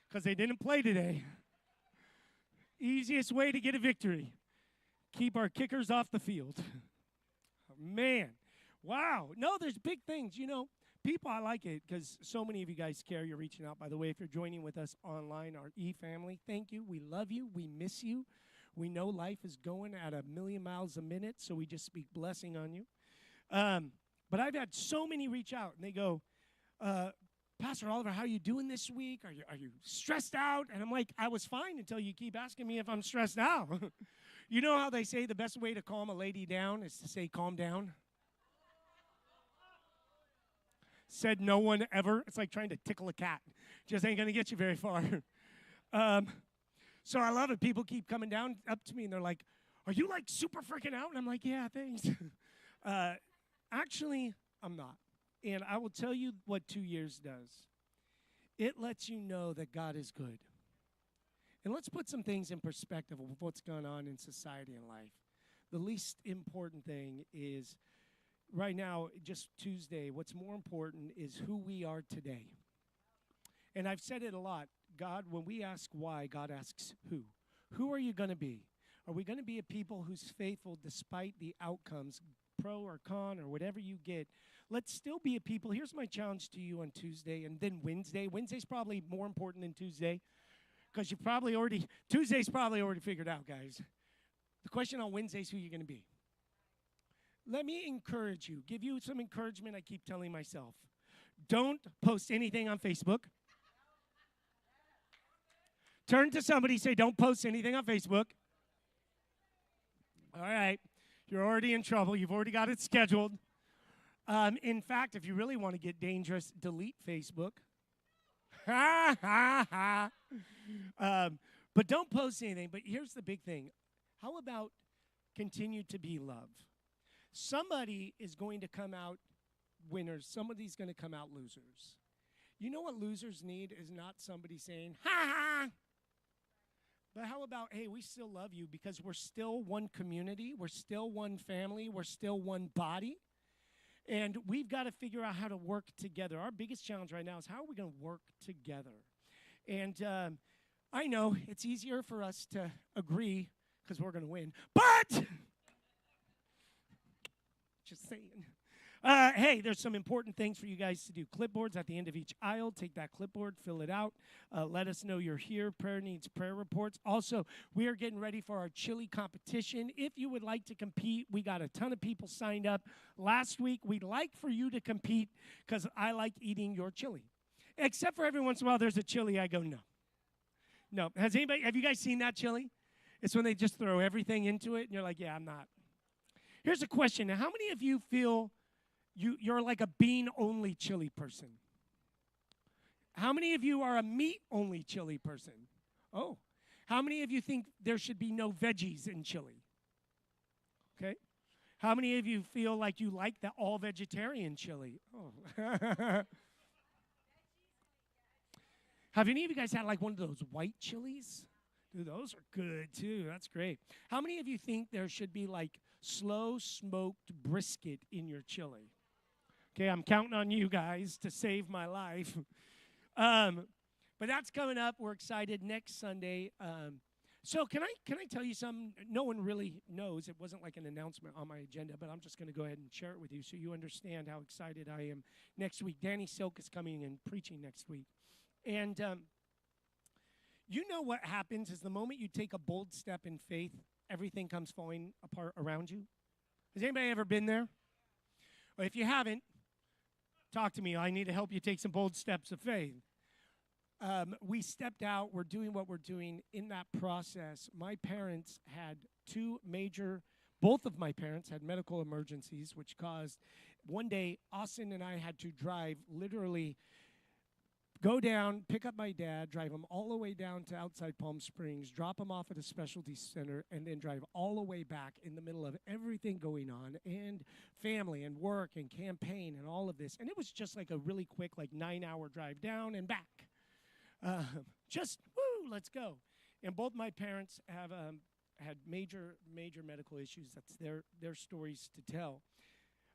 because they didn't play today. Easiest way to get a victory. Keep our kickers off the field. Man, wow. No, there's big things. People, I like it because so many of you guys care. You're reaching out, by the way. If you're joining with us online, our E-family, thank you. We love you. We miss you. We know life is going at 1,000,000 miles a minute, so we just speak blessing on you. But I've had so many reach out, and they go, Pastor Oliver, how are you doing this week? Are you stressed out? And I'm like, I was fine until you keep asking me if I'm stressed out. You know how they say the best way to calm a lady down is to say, calm down? Said no one ever. It's like trying to tickle a cat. Just ain't going to get you very far. So I love it. People keep coming down up to me, and they're like, are you, like, super freaking out? And I'm like, yeah, thanks. Actually, I'm not. And I will tell you what 2 years does. It lets you know that God is good. And let's put some things in perspective of what's going on in society and life. The least important thing is, right now, just Tuesday, what's more important is who we are today. And I've said it a lot. God, when we ask why, God asks who. Who are you going to be? Are we going to be a people who's faithful despite the outcomes, pro or con or whatever you get? Let's still be a people. Here's my challenge to you on Tuesday and then Wednesday. Wednesday's probably more important than Tuesday because Tuesday's probably already figured out, guys. The question on Wednesday is who you're going to be. Let me encourage you, give you some encouragement I keep telling myself. Don't post anything on Facebook. Turn to somebody, say, don't post anything on Facebook. All right. You're already in trouble. You've already got it scheduled. In fact, if you really want to get dangerous, delete Facebook. Ha, ha, ha. But don't post anything. But here's the big thing. How about continue to be love? Somebody is going to come out winners. Somebody's going to come out losers. You know what losers need is not somebody saying, ha, ha. But how about, hey, we still love you because we're still one community. We're still one family. We're still one body. And we've got to figure out how to work together. Our biggest challenge right now is how are we going to work together? And I know it's easier for us to agree because we're going to win. But, just saying. Hey, there's some important things for you guys to do. Clipboards at the end of each aisle. Take that clipboard, fill it out. Let us know you're here. Prayer needs prayer reports. Also, we are getting ready for our chili competition. If you would like to compete, we got a ton of people signed up last week. We'd like for you to compete because I like eating your chili. Except for every once in a while there's a chili, I go, no. No. Have you guys seen that chili? It's when they just throw everything into it, and you're like, yeah, I'm not. Here's a question. Now, how many of you feel you're like a bean-only chili person? How many of you are a meat-only chili person? Oh. How many of you think there should be no veggies in chili? Okay. How many of you feel like you like the all-vegetarian chili? Oh. Have any of you guys had like one of those white chilies? Dude, those are good too. That's great. How many of you think there should be like slow smoked brisket in your chili? Okay, I'm counting on you guys to save my life. But that's coming up. We're excited next Sunday. So can I tell you something? No one really knows. It wasn't like an announcement on my agenda, but I'm just going to go ahead and share it with you so you understand how excited I am next week. Danny Silk is coming and preaching next week. And you know what happens is the moment you take a bold step in faith, everything comes falling apart around you. Has anybody ever been there? Well, if you haven't, talk to me. I need to help you take some bold steps of faith. We stepped out. We're doing what we're doing. In that process, my parents had both of my parents had medical emergencies, which caused, one day, Austin and I had to drive, literally go down, pick up my dad, drive him all the way down to outside Palm Springs, drop him off at a specialty center, and then drive all the way back in the middle of everything going on, and family and work and campaign and all of this. And it was just like a really quick, like 9-hour drive down and back. Just, woo, let's go. And both my parents have had major medical issues. That's their stories to tell.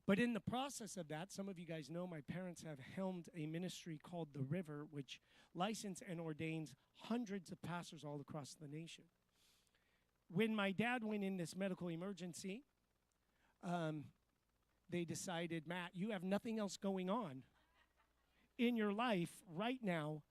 But in the process of that, some of you guys know my parents have helmed a ministry called The River, which license and ordains hundreds of pastors all across the nation. When my dad went in this medical emergency, they decided, Matt, you have nothing else going on in your life right now.